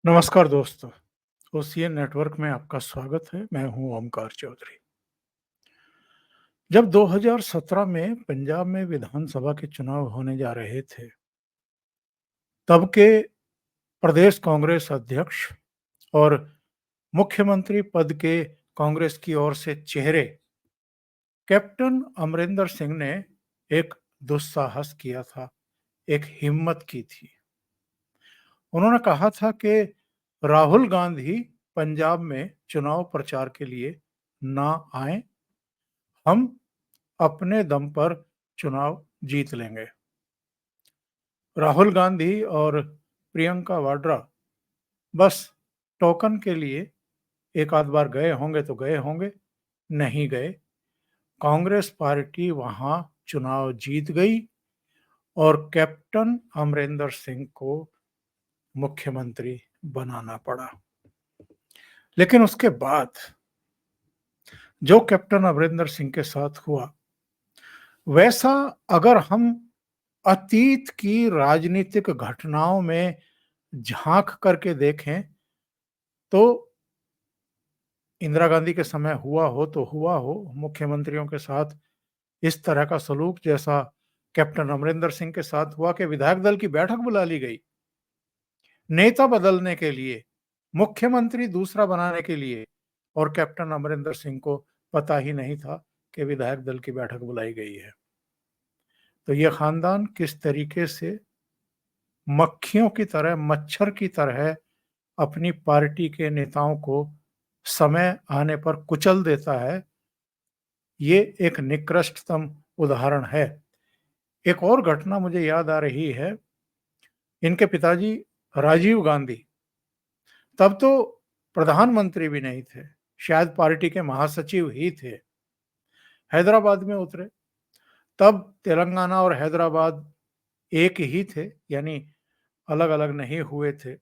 नमस्कार दोस्तों, OCN network में आपका स्वागत है। मैं हूं ओमकार चौधरी। जब 2017 में पंजाब में विधानसभा के चुनाव होने जा रहे थे, तब के प्रदेश कांग्रेस अध्यक्ष और मुख्यमंत्री पद के कांग्रेस की ओर से चेहरे कैप्टन अमरिंदर सिंह ने एक दुस्साहस किया था, एक हिम्मत की थी। उन्होंने कहा था कि राहुल गांधी पंजाब में चुनाव प्रचार के लिए ना आए, हम अपने दम पर चुनाव जीत लेंगे। राहुल गांधी और प्रियंका वाड्रा बस टोकन के लिए एक आध बार गए होंगे तो गए होंगे, नहीं गए। कांग्रेस पार्टी वहां चुनाव जीत गई और कैप्टन अमरिंदर सिंह को मुख्यमंत्री बनाना पड़ा। लेकिन उसके बाद जो कैप्टन अमरिंदर सिंह के साथ हुआ, वैसा अगर हम अतीत की राजनीतिक घटनाओं में झांक करके देखें तो इंदिरा गांधी के समय हुआ हो तो हुआ हो मुख्यमंत्रियों के साथ इस तरह का सलूक जैसा कैप्टन अमरिंदर सिंह के साथ हुआ कि विधायक दल की बैठक बुला ली गई नेता बदलने के लिए, मुख्यमंत्री दूसरा बनाने के लिए, और कैप्टन अमरिंदर सिंह को पता ही नहीं था कि विधायक दल की बैठक बुलाई गई है। तो यह खानदान किस तरीके से मक्खियों की तरह, मच्छर की तरह अपनी पार्टी के नेताओं को समय आने पर कुचल देता है, ये एक निकृष्टतम उदाहरण है। एक और घटना मुझे याद आ रही है। इनके पिताजी राजीव गांधी तब तो प्रधानमंत्री भी नहीं थे, शायद पार्टी के महासचिव ही थे। हैदराबाद में उतरे, तब तेलंगाना और हैदराबाद एक ही थे, यानी अलग अलग नहीं हुए थे।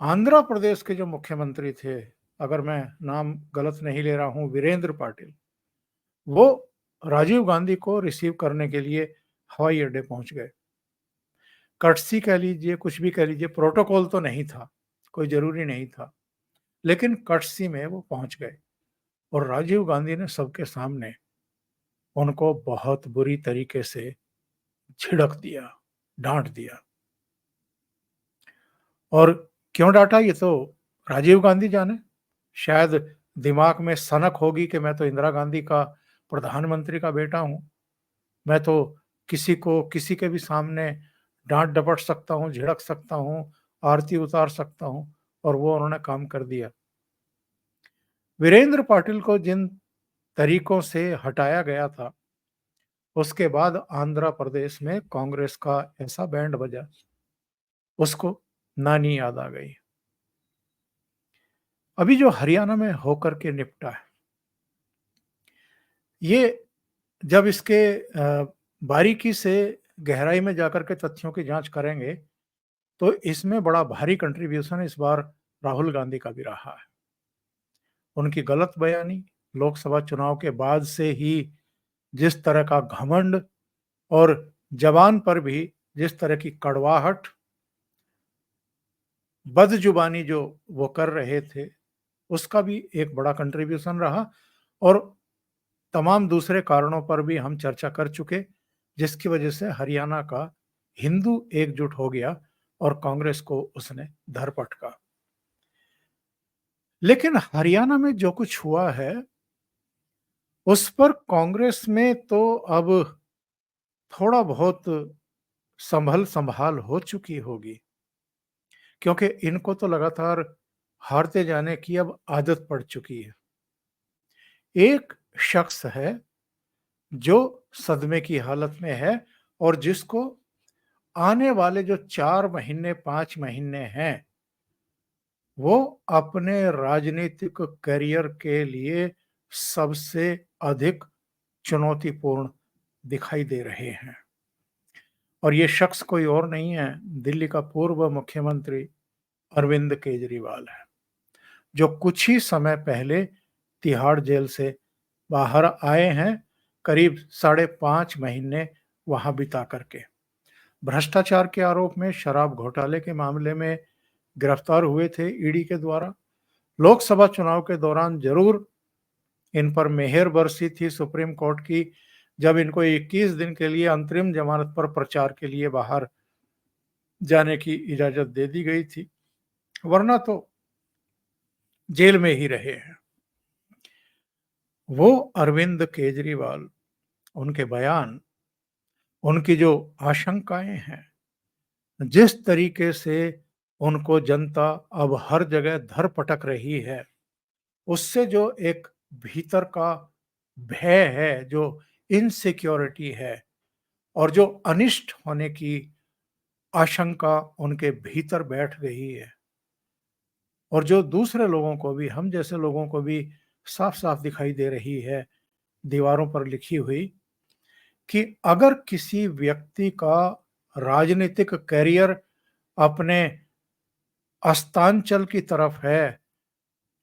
आंध्र प्रदेश के जो मुख्यमंत्री थे, अगर मैं नाम गलत नहीं ले रहा हूं, वीरेंद्र पाटिल, वो राजीव गांधी को रिसीव करने के लिए हवाई अड्डे पहुंच गए। कर्टसी कह लीजिए, कुछ भी कह लीजिए, प्रोटोकॉल तो नहीं था, कोई जरूरी नहीं था, लेकिन कर्टसी में वो पहुंच गए और राजीव गांधी ने सबके सामने उनको बहुत बुरी तरीके से झिड़क दिया, डांट दिया। और क्यों डांटा ये तो राजीव गांधी जाने। शायद दिमाग में सनक होगी कि मैं तो इंदिरा गांधी का प्रधानमंत्री का बेटा हूं, मैं तो किसी को किसी के भी सामने डांट डपट सकता हूं, झिड़क सकता हूं, आरती उतार सकता हूं, और वो उन्होंने काम कर दिया। वीरेंद्र पाटिल को जिन तरीकों से हटाया गया था, उसके बाद आंध्र प्रदेश में कांग्रेस का ऐसा बैंड बजा, उसको नानी याद आ गई। अभी जो हरियाणा में होकर के निपटा है, ये जब इसके बारीकी से गहराई में जाकर के तथ्यों की जांच करेंगे तो इसमें बड़ा भारी कंट्रीब्यूशन इस बार राहुल गांधी का भी रहा है। उनकी गलत बयानी, लोकसभा चुनाव के बाद से ही जिस तरह का घमंड और जबान पर भी जिस तरह की कड़वाहट, बदजुबानी जो वो कर रहे थे, उसका भी एक बड़ा कंट्रीब्यूशन रहा। और तमाम दूसरे कारणों पर भी हम चर्चा कर चुके, जिसकी वजह से हरियाणा का हिंदू एकजुट हो गया और कांग्रेस को उसने धर पटका। लेकिन हरियाणा में जो कुछ हुआ है, उस पर कांग्रेस में तो अब थोड़ा बहुत संभल संभाल हो चुकी होगी, क्योंकि इनको तो लगातार हारते जाने की अब आदत पड़ चुकी है। एक शख्स है जो सदमे की हालत में है और जिसको आने वाले जो 4 महीने 5 महीने हैं, वो अपने राजनीतिक करियर के लिए सबसे अधिक चुनौतीपूर्ण दिखाई दे रहे हैं। और ये शख्स कोई और नहीं है, दिल्ली का पूर्व मुख्यमंत्री अरविंद केजरीवाल है, जो कुछ ही समय पहले तिहाड़ जेल से बाहर आए हैं, करीब 5.5 महीने वहां बिता करके। भ्रष्टाचार के आरोप में, शराब घोटाले के मामले में गिरफ्तार हुए थे ईडी के द्वारा। लोकसभा चुनाव के दौरान जरूर इन पर मेहर बरसी थी सुप्रीम कोर्ट की, जब इनको 21 दिन के लिए अंतरिम जमानत पर प्रचार के लिए बाहर जाने की इजाजत दे दी गई थी, वरना तो जेल में ही रहे हैं। वो अरविंद केजरीवाल, उनके बयान, उनकी जो आशंकाएं हैं, जिस तरीके से उनको जनता अब हर जगह धर पटक रही है, उससे जो एक भीतर का भय है, जो इनसिक्योरिटी है और जो अनिष्ट होने की आशंका उनके भीतर बैठ गई है, और जो दूसरे लोगों को भी, हम जैसे लोगों को भी साफ साफ दिखाई दे रही है, दीवारों पर लिखी हुई, कि अगर किसी व्यक्ति का राजनीतिक करियर अपने अस्तांचल की तरफ है,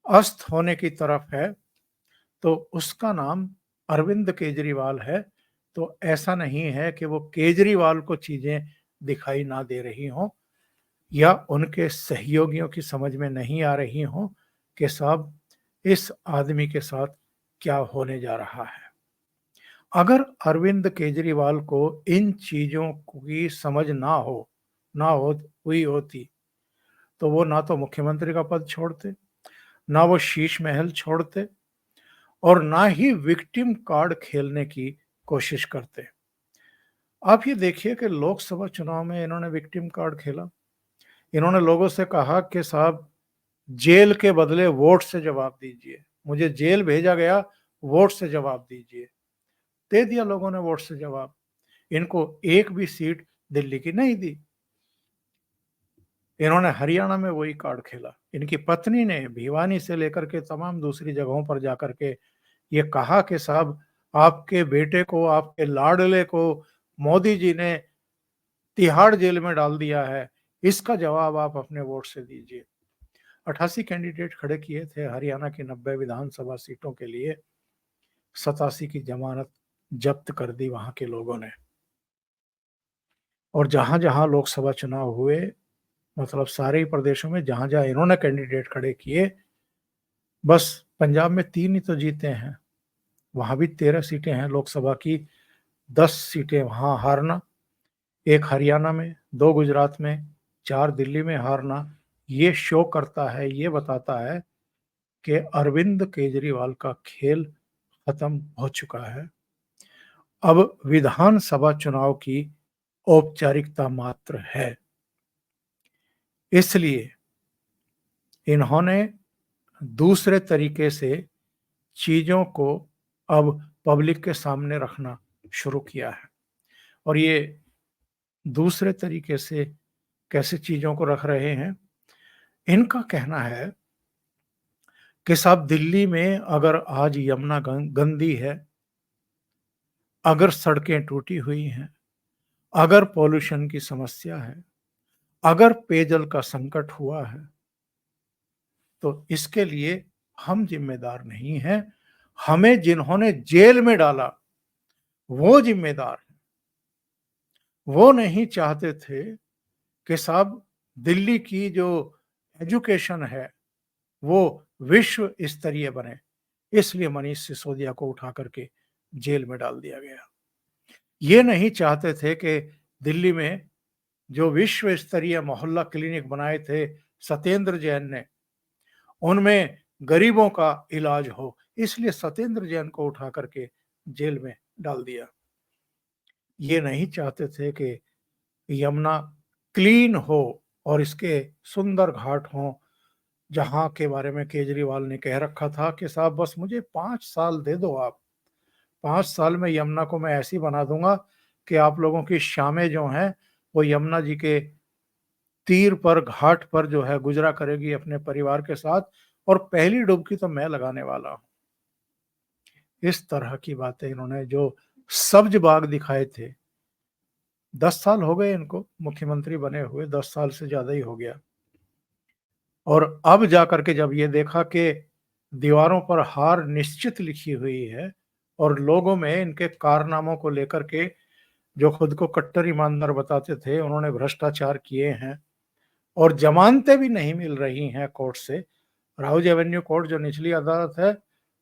अस्त होने की तरफ है, तो उसका नाम अरविंद केजरीवाल है। तो ऐसा नहीं है कि वो केजरीवाल को चीजें दिखाई ना दे रही हों या उनके सहयोगियों की समझ में नहीं आ रही हों कि साहब इस आदमी के साथ क्या होने जा रहा है। अगर अरविंद केजरीवाल को इन चीजों की समझ ना हो हुई होती, तो वो ना तो मुख्यमंत्री का पद छोड़ते, ना वो शीश महल छोड़ते, और ना ही विक्टिम कार्ड खेलने की कोशिश करते। आप ये देखिए कि लोकसभा चुनाव में इन्होंने विक्टिम कार्ड खेला। इन्होंने लोगों से कहा कि साहब जेल के बदले वोट से जवाब दीजिए, मुझे जेल भेजा गया, वोट से जवाब दीजिए। दे दिया लोगों ने वोट से जवाब। इनको एक भी सीट दिल्ली की नहीं दी। इन्होंने हरियाणा में वही कार्ड खेला। इनकी पत्नी ने भिवानी से लेकर के तमाम दूसरी जगहों पर जाकर के ये कहा कि साहब आपके बेटे को, आपके लाडले को मोदी जी ने तिहाड़ जेल में डाल दिया है, इसका जवाब आप अपने वोट से दीजिए। 88 कैंडिडेट खड़े किए थे हरियाणा की 90 विधानसभा सीटों के लिए। 87 की जमानत जब्त कर दी वहां के लोगों ने। और जहां जहां लोकसभा चुनाव हुए, मतलब सारे ही प्रदेशों में जहां जहां इन्होंने कैंडिडेट खड़े किए, बस पंजाब में 3 ही तो जीते हैं, वहां भी 13 सीटें हैं लोकसभा की, 10 सीटें वहां हारना, एक हरियाणा में, 2 गुजरात में, 4 दिल्ली में हारना, ये शो करता है, ये बताता है कि अरविंद केजरीवाल का खेल खत्म हो चुका है। अब विधानसभा चुनाव की औपचारिकता मात्र है। इसलिए इन्होंने दूसरे तरीके से चीजों को अब पब्लिक के सामने रखना शुरू किया है। और ये दूसरे तरीके से कैसे चीजों को रख रहे हैं, इनका कहना है कि साहब दिल्ली में अगर आज यमुना गंदी है, अगर सड़कें टूटी हुई हैं, अगर पॉल्यूशन की समस्या है, अगर पेयजल का संकट हुआ है, तो इसके लिए हम जिम्मेदार नहीं हैं। हमें जिन्होंने जेल में डाला वो जिम्मेदार हैं। वो नहीं चाहते थे कि साहब दिल्ली की जो एजुकेशन है वो विश्व स्तरीय बने, इसलिए मनीष सिसोदिया को उठा करके जेल में डाल दिया गया। ये नहीं चाहते थे कि दिल्ली में जो विश्व स्तरीय मोहल्ला क्लिनिक बनाए थे सत्येंद्र जैन ने, उनमें गरीबों का इलाज हो, इसलिए सत्येंद्र जैन को उठा करके जेल में डाल दिया। ये नहीं चाहते थे कि यमुना क्लीन हो और इसके सुंदर घाट हों, जहां के बारे में केजरीवाल ने कह रखा था कि साहब बस मुझे 5 साल दे दो आप, 5 साल में यमुना को मैं ऐसी बना दूंगा कि आप लोगों की शामें जो हैं वो यमुना जी के तीर पर, घाट पर जो है गुजरा करेगी अपने परिवार के साथ, और पहली डुबकी तो मैं लगाने वाला हूं। इस तरह की बातें इन्होंने जो सब्ज बाग दिखाए थे, 10 साल हो गए इनको मुख्यमंत्री बने हुए, 10 साल से ज्यादा ही हो गया। और अब जाकर के जब ये देखा कि दीवारों पर हार निश्चित लिखी हुई है और लोगों में इनके कारनामों को लेकर के जो खुद को कट्टर ईमानदार बताते थे, उन्होंने भ्रष्टाचार किए हैं और जमानतें भी नहीं मिल रही हैं कोर्ट से। राउज एवेन्यू कोर्ट जो निचली अदालत है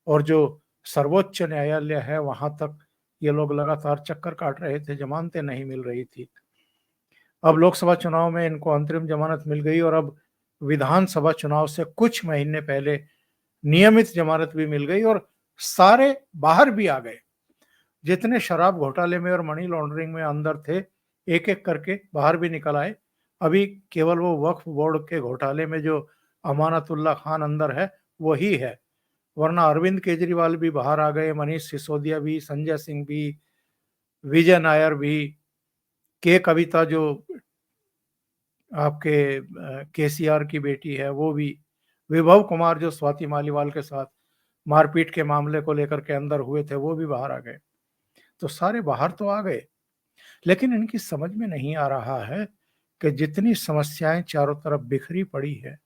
और जो सर्वोच्च न्यायालय है, वहां तक ये लोग लगातार चक्कर काट रहे थे, जमानतें नहीं मिल रही थी। अब लोकसभा चुनाव में इनको अंतरिम जमानत मिल गई और अब विधानसभा चुनाव से कुछ महीने पहले नियमित जमानत भी मिल गई और सारे बाहर भी आ गए। जितने शराब घोटाले में और मनी लॉन्ड्रिंग में अंदर थे, एक एक करके बाहर भी निकल आए। अभी केवल वो वक्फ बोर्ड के घोटाले में जो अमानतुल्लाह खान अंदर है वही है, वरना अरविंद केजरीवाल भी बाहर आ गए, मनीष सिसोदिया भी, संजय सिंह भी, विजय नायर भी, के कविता जो आपके केसीआर की बेटी है वो भी, विभव कुमार जो स्वाति मालीवाल के साथ मारपीट के मामले को लेकर के अंदर हुए थे वो भी बाहर आ गए। तो सारे बाहर तो आ गए, लेकिन इनकी समझ में नहीं आ रहा है कि जितनी समस्याएं चारों तरफ बिखरी पड़ी है,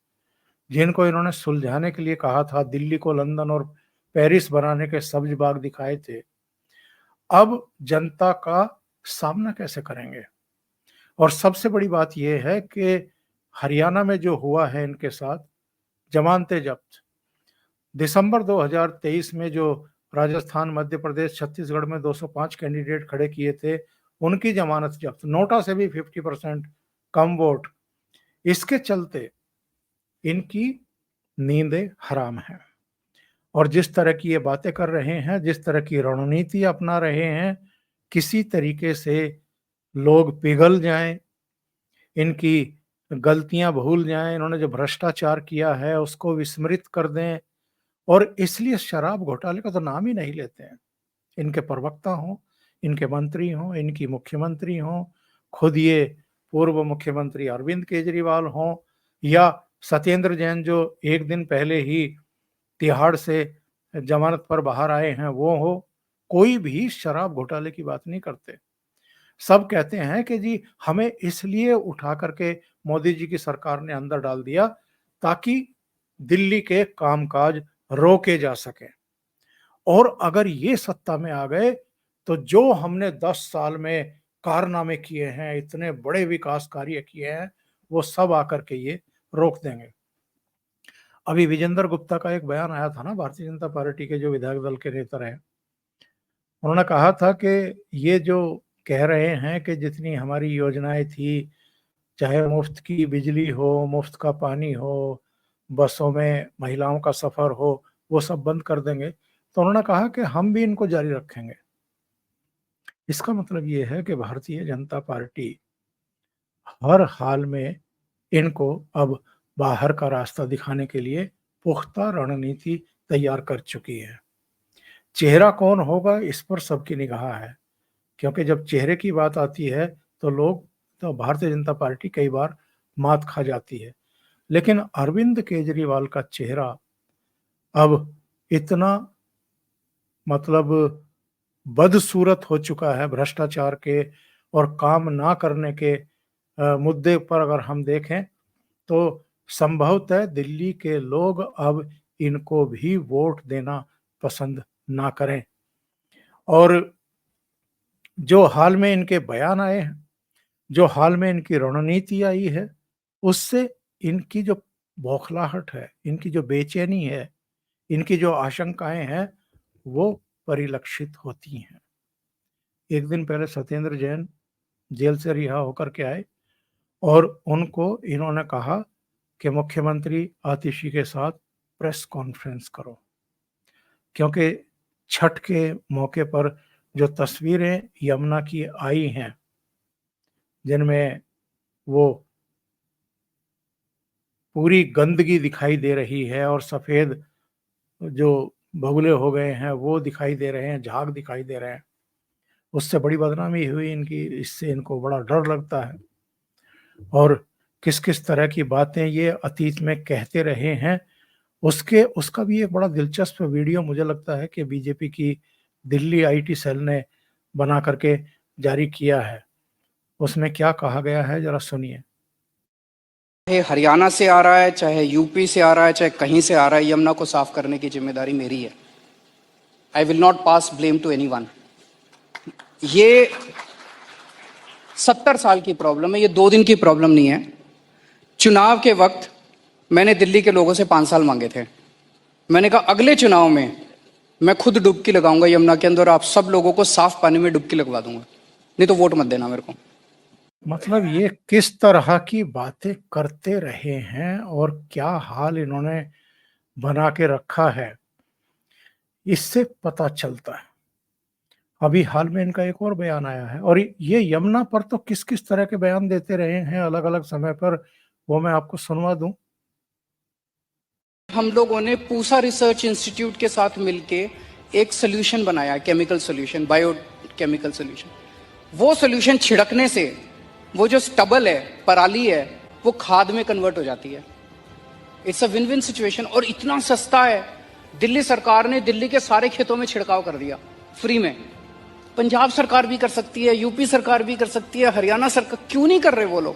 जिनको इन्होंने सुलझाने के लिए कहा था, दिल्ली को लंदन और पेरिस बनाने के सब्ज बाग दिखाए थे, अब जनता का सामना कैसे करेंगे। और सबसे बड़ी बात यह है कि हरियाणा में जो हुआ है इनके साथ, जमानतें जब्त, दिसंबर 2023 में जो राजस्थान, मध्य प्रदेश, छत्तीसगढ़ में 205 कैंडिडेट खड़े किए थे, उनकी जमानत जब्त, नोटा से भी 50% कम वोट। इसके चलते इनकी नींदें हराम है और जिस तरह की ये बातें कर रहे हैं, जिस तरह की रणनीति अपना रहे हैं, किसी तरीके से लोग पिघल जाएं, इनकी गलतियां भूल जाएं, इन्होंने जो भ्रष्टाचार किया है उसको विस्मृत कर दें और इसलिए शराब घोटाले का तो नाम ही नहीं लेते हैं। इनके प्रवक्ता हों, इनके मंत्री हों, इनकी मुख्यमंत्री हों, खुद ये पूर्व मुख्यमंत्री अरविंद केजरीवाल हों या सत्येंद्र जैन जो एक दिन पहले ही तिहाड़ से जमानत पर बाहर आए हैं वो हो, कोई भी शराब घोटाले की बात नहीं करते। सब कहते हैं कि जी हमें इसलिए उठा करके मोदी जी की सरकार ने अंदर डाल दिया ताकि दिल्ली के कामकाज रोके जा सके, और अगर ये सत्ता में आ गए तो जो हमने 10 साल में कारनामे किए हैं, इतने बड़े विकास कार्य किए हैं, वो सब आकर के ये रोक देंगे। अभी विजेंद्र गुप्ता का एक बयान आया था ना, भारतीय जनता पार्टी के जो विधायक दल के नेता रहे, उन्होंने कहा था कि ये जो कह रहे हैं कि जितनी हमारी योजनाएं थी, चाहे मुफ्त की बिजली हो, मुफ्त का पानी हो, बसों में महिलाओं का सफर हो, वो सब बंद कर देंगे। तो उन्होंने कहा कि हम भी इनको जारी रखेंगे। इसका मतलब ये है कि भारतीय जनता पार्टी हर हाल में इनको अब बाहर का रास्ता दिखाने के लिए पुख्ता रणनीति तैयार कर चुकी है। चेहरा कौन होगा इस पर सबकी निगाह है, क्योंकि जब चेहरे की बात आती है तो भारतीय जनता पार्टी कई बार मात खा जाती है। लेकिन अरविंद केजरीवाल का चेहरा अब इतना मतलब बदसूरत हो चुका है भ्रष्टाचार के और काम ना करने के मुद्दे पर अगर हम देखें तो संभवतः दिल्ली के लोग अब इनको भी वोट देना पसंद ना करें। और जो हाल में इनके बयान आए हैं, जो हाल में इनकी रणनीति आई है, उससे इनकी जो बौखलाहट है, इनकी जो बेचैनी है, इनकी जो आशंकाएं हैं, वो परिलक्षित होती हैं। एक दिन पहले सत्येंद्र जैन जेल से रिहा होकर के आए और उनको इन्होंने कहा कि मुख्यमंत्री आतिशी के साथ प्रेस कॉन्फ्रेंस करो, क्योंकि छठ के मौके पर जो तस्वीरें यमुना की आई हैं, जिनमें वो पूरी गंदगी दिखाई दे रही है और सफ़ेद जो बगुले हो गए हैं वो दिखाई दे रहे हैं, झाग दिखाई दे रहे हैं, उससे बड़ी बदनामी हुई इनकी। इससे इनको बड़ा डर लगता है और किस किस तरह की बातें ये अतीत में कहते रहे हैं, उसका भी एक बड़ा दिलचस्प वीडियो मुझे लगता है कि बीजेपी की दिल्ली आईटी सेल ने बना करके जारी किया है। उसमें क्या कहा गया है, जरा सुनिए। चाहे हरियाणा से आ रहा है, चाहे यूपी से आ रहा है, चाहे कहीं से आ रहा है, यमुना को साफ करने की जिम्मेदारी मेरी है। I will not pass blame to anyone. 70 साल की प्रॉब्लम है, ये 2 दिन की प्रॉब्लम नहीं है। चुनाव के वक्त मैंने दिल्ली के लोगों से 5 साल मांगे थे। मैंने कहा अगले चुनाव में मैं खुद डुबकी लगाऊंगा यमुना के अंदर, आप सब लोगों को साफ पानी में डुबकी लगवा दूंगा, नहीं तो वोट मत देना मेरे को। मतलब ये किस तरह की बातें करते रहे हैं और क्या हाल इन्होंने बना के रखा है, इससे पता चलता है। अभी हाल में इनका एक और बयान आया है और ये यमुना पर तो किस किस तरह के बयान देते रहे हैं अलग अलग समय पर, वो मैं आपको सुनवा दूं। हम लोगों ने पूसा रिसर्च इंस्टीट्यूट के साथ मिलके एक सोल्यूशन बनाया, chemical solution, bio chemical solution. वो सोल्यूशन छिड़कने से वो जो स्टबल है, पराली है, वो खाद में कन्वर्ट हो जाती है। It's a win win situation और इतना सस्ता है। दिल्ली सरकार ने दिल्ली के सारे खेतों में छिड़काव कर दिया फ्री में। पंजाब सरकार भी कर सकती है, यूपी सरकार भी कर सकती है, हरियाणा सरकार क्यों नहीं कर रहे वो लोग?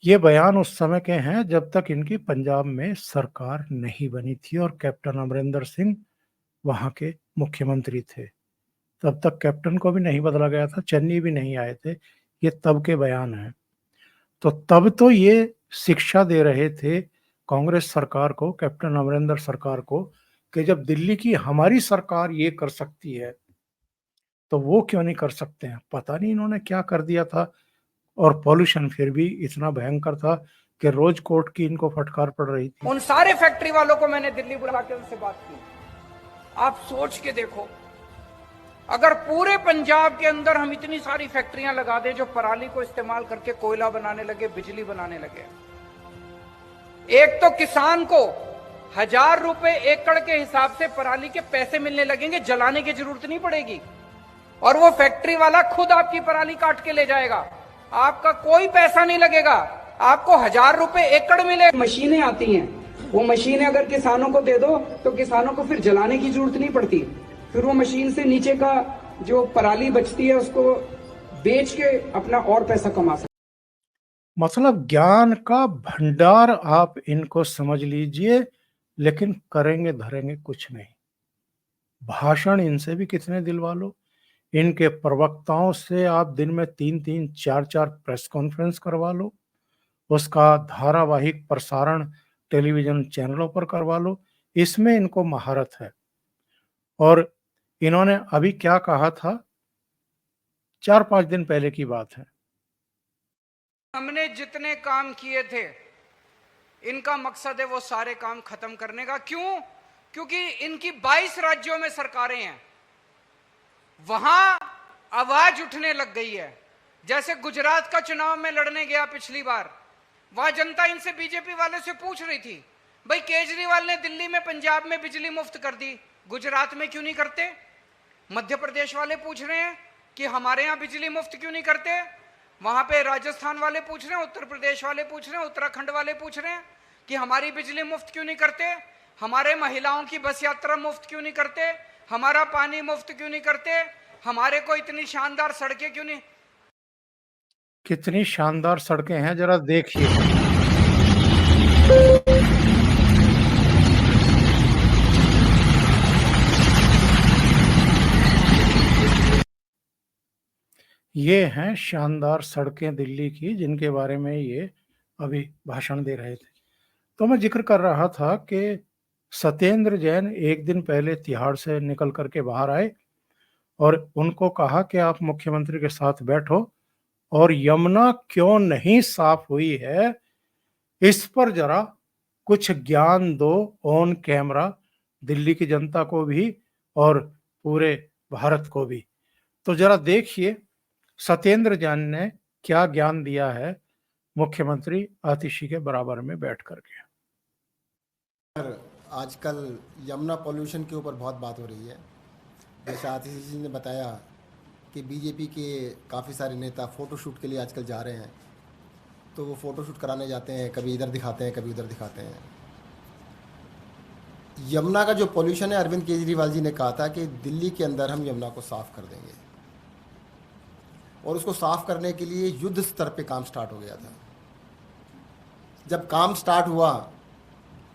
ये बयान उस समय के हैं जब तक इनकी पंजाब में सरकार नहीं बनी थी और कैप्टन अमरिंदर सिंह वहां के मुख्यमंत्री थे। तब तक कैप्टन को भी नहीं बदला गया था, चन्नी भी नहीं आए थे। ये तब के बयान हैं। तो तब तो ये शिक्षा दे रहे थे कांग्रेस सरकार को, कैप्टन अमरिंदर सरकार को, कि जब दिल्ली की हमारी सरकार ये कर सकती है तो वो क्यों नहीं कर सकते हैं। पता नहीं इन्होंने क्या कर दिया था। और पॉल्यूशन फिर भी इतना भयंकर था कि रोज कोर्ट की इनको फटकार पड़ रही थी। उन सारे फैक्ट्री वालों को मैंने दिल्ली बुला के उनसे बात की। आप सोच के देखो, अगर पूरे पंजाब के अंदर हम इतनी सारी फैक्ट्रियां लगा दें जो पराली को इस्तेमाल करके कोयला बनाने लगे, बिजली बनाने लगे, एक तो किसान को 1000 रुपए एकड़ के हिसाब से पराली के पैसे मिलने लगेंगे, जलाने की जरूरत नहीं पड़ेगी। और वो फैक्ट्री वाला खुद आपकी पराली काट के ले जाएगा, आपका कोई पैसा नहीं लगेगा, आपको 1000 रुपए एकड़ मिले। मशीनें आती हैं, वो मशीनें अगर किसानों को दे दो तो किसानों को फिर जलाने की जरूरत नहीं पड़ती। फिर वो मशीन से नीचे का जो पराली बचती है उसको बेच के अपना और पैसा कमा सकते। मतलब ज्ञान का भंडार आप इनको समझ लीजिए, लेकिन करेंगे धरेंगे कुछ नहीं। भाषण इनसे भी कितने दिलवा लो। इनके प्रवक्ताओं से आप दिन में 3-3, 4-4 प्रेस कॉन्फ्रेंस करवा लो, उसका धारावाहिक प्रसारण टेलीविजन चैनलों पर करवा लो, इसमें इनको महारत है। और इन्होंने अभी क्या कहा था, 4-5 दिन पहले की बात है। हमने जितने काम किए थे, इनका मकसद है वो सारे काम खत्म करने का। क्यों? क्योंकि इनकी 22 राज्यों में सरकारें हैं, वहां आवाज उठने लग गई है। जैसे गुजरात का चुनाव में लड़ने गया पिछली बार, वहां जनता इनसे, बीजेपी वाले से पूछ रही थी, भाई केजरीवाल ने दिल्ली में, पंजाब में बिजली मुफ्त कर दी, गुजरात में क्यों नहीं करते? मध्य प्रदेश वाले पूछ रहे हैं कि हमारे यहां बिजली मुफ्त क्यों नहीं करते? वहां पे राजस्थान वाले पूछ रहे हैं, उत्तर प्रदेश वाले पूछ रहे हैं, उत्तराखंड वाले पूछ रहे हैं कि हमारी बिजली मुफ्त क्यों नहीं करते? हमारे महिलाओं की बस यात्रा मुफ्त क्यों नहीं करते? हमारा पानी मुफ्त क्यों नहीं करते? हमारे को इतनी शानदार सड़कें क्यों नहीं? कितनी शानदार सड़कें हैं, जरा देखिए। ये हैं शानदार सड़कें दिल्ली की, जिनके बारे में ये अभी भाषण दे रहे थे। तो मैं जिक्र कर रहा था कि सत्येंद्र जैन एक दिन पहले तिहाड़ से निकल करके बाहर आए और उनको कहा कि आप मुख्यमंत्री के साथ बैठो और यमुना क्यों नहीं साफ हुई है, इस पर जरा कुछ ज्ञान दो ऑन कैमरा, दिल्ली की जनता को भी और पूरे भारत को भी। तो जरा देखिए सत्येंद्र जैन ने क्या ज्ञान दिया है मुख्यमंत्री आतिशी के बराबर में बैठ करके। आजकल यमुना पॉल्यूशन के ऊपर बहुत बात हो रही है। जैसे आतिशी जी ने बताया कि बीजेपी के काफ़ी सारे नेता फ़ोटोशूट के लिए आजकल जा रहे हैं, तो वो फ़ोटोशूट कराने जाते हैं, कभी इधर दिखाते हैं, कभी उधर दिखाते हैं। यमुना का जो पॉल्यूशन है, अरविंद केजरीवाल जी ने कहा था कि दिल्ली के अंदर हम यमुना को साफ़ कर देंगे, और उसको साफ़ करने के लिए युद्ध स्तर पे काम स्टार्ट हो गया था। जब काम स्टार्ट हुआ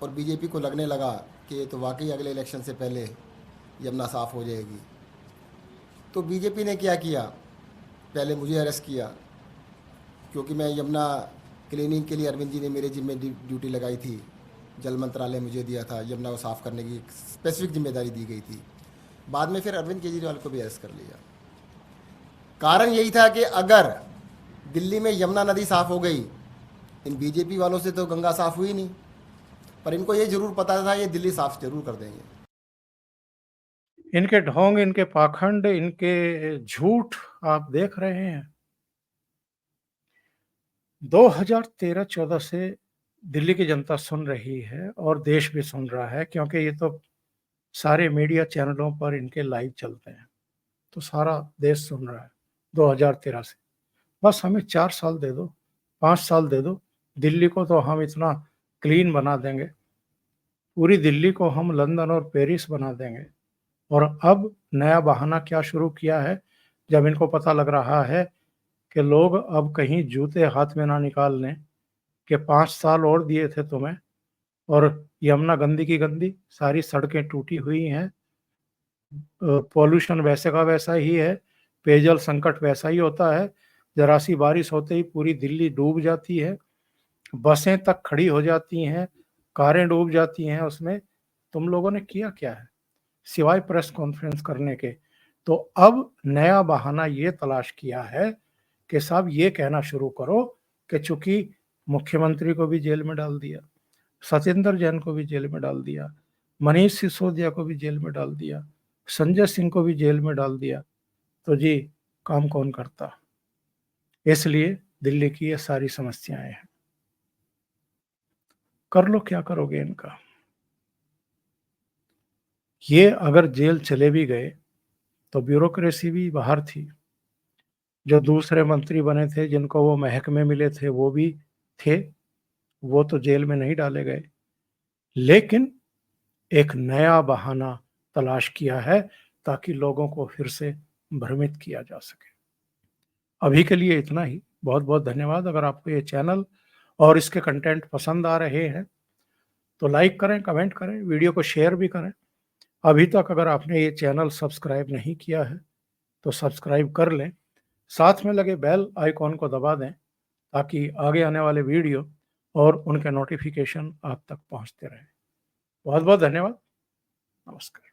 और बीजेपी को लगने लगा कि ये तो वाकई अगले इलेक्शन से पहले यमुना साफ़ हो जाएगी, तो बीजेपी ने क्या किया, पहले मुझे अरेस्ट किया क्योंकि मैं यमुना क्लीनिंग के लिए अरविंद जी ने मेरे जिम्मे ड्यूटी लगाई थी। जल मंत्रालय मुझे दिया था, यमुना को साफ़ करने की स्पेसिफिक जिम्मेदारी दी गई थी। बाद में फिर अरविंद केजरीवाल को भी अरेस्ट कर लिया। कारण यही था कि अगर दिल्ली में यमुना नदी साफ़ हो गई, इन बीजेपी वालों से तो गंगा साफ़ हुई नहीं, पर इनको ये जरूर पता था ये दिल्ली साफ़ जरूर कर देंगे। इनके ढोंग, इनके पाखंड, इनके झूठ आप देख रहे हैं। 2013-14 से दिल्ली की जनता सुन रही है और देश भी सुन रहा है, क्योंकि ये तो सारे मीडिया चैनलों पर इनके लाइव चलते हैं, तो सारा देश सुन रहा है 2013 से। बस हमें 4 साल दे दो, 5 साल दे दो, दिल्ली को तो हम इतना क्लीन बना देंगे, पूरी दिल्ली को हम लंदन और पेरिस बना देंगे। और अब नया बहाना क्या शुरू किया है, जब इनको पता लग रहा है कि लोग अब कहीं जूते हाथ में ना निकाल लें कि 5 साल और दिए थे तुम्हें, और यमुना गंदी की गंदी, सारी सड़कें टूटी हुई हैं, पॉल्यूशन वैसे का वैसा ही है, पेयजल संकट वैसा ही होता है, जरा सी बारिश होते ही पूरी दिल्ली डूब जाती है, बसें तक खड़ी हो जाती हैं, कारें डूब जाती हैं उसमें। तुम लोगों ने किया क्या है सिवाय प्रेस कॉन्फ्रेंस करने के? तो अब नया बहाना ये तलाश किया है कि साहब ये कहना शुरू करो कि चूंकि मुख्यमंत्री को भी जेल में डाल दिया, सत्येंद्र जैन को भी जेल में डाल दिया, मनीष सिसोदिया को भी जेल में डाल दिया, संजय सिंह को भी जेल में डाल दिया, तो जी काम कौन करता? इसलिए दिल्ली की ये सारी समस्याएं हैं। कर लो, क्या करोगे इनका? ये अगर जेल चले भी गए तो ब्यूरोक्रेसी भी बाहर थी, जो दूसरे मंत्री बने थे जिनको वो महकमे मिले थे वो भी थे, वो तो जेल में नहीं डाले गए, लेकिन एक नया बहाना तलाश किया है ताकि लोगों को फिर से भ्रमित किया जा सके। अभी के लिए इतना ही। बहुत बहुत धन्यवाद। अगर आपको ये चैनल और इसके कंटेंट पसंद आ रहे हैं तो लाइक करें, कमेंट करें, वीडियो को शेयर भी करें। अभी तक अगर आपने ये चैनल सब्सक्राइब नहीं किया है तो सब्सक्राइब कर लें, साथ में लगे बेल आइकॉन को दबा दें ताकि आगे आने वाले वीडियो और उनके नोटिफिकेशन आप तक पहुंचते रहें। बहुत बहुत धन्यवाद। नमस्कार।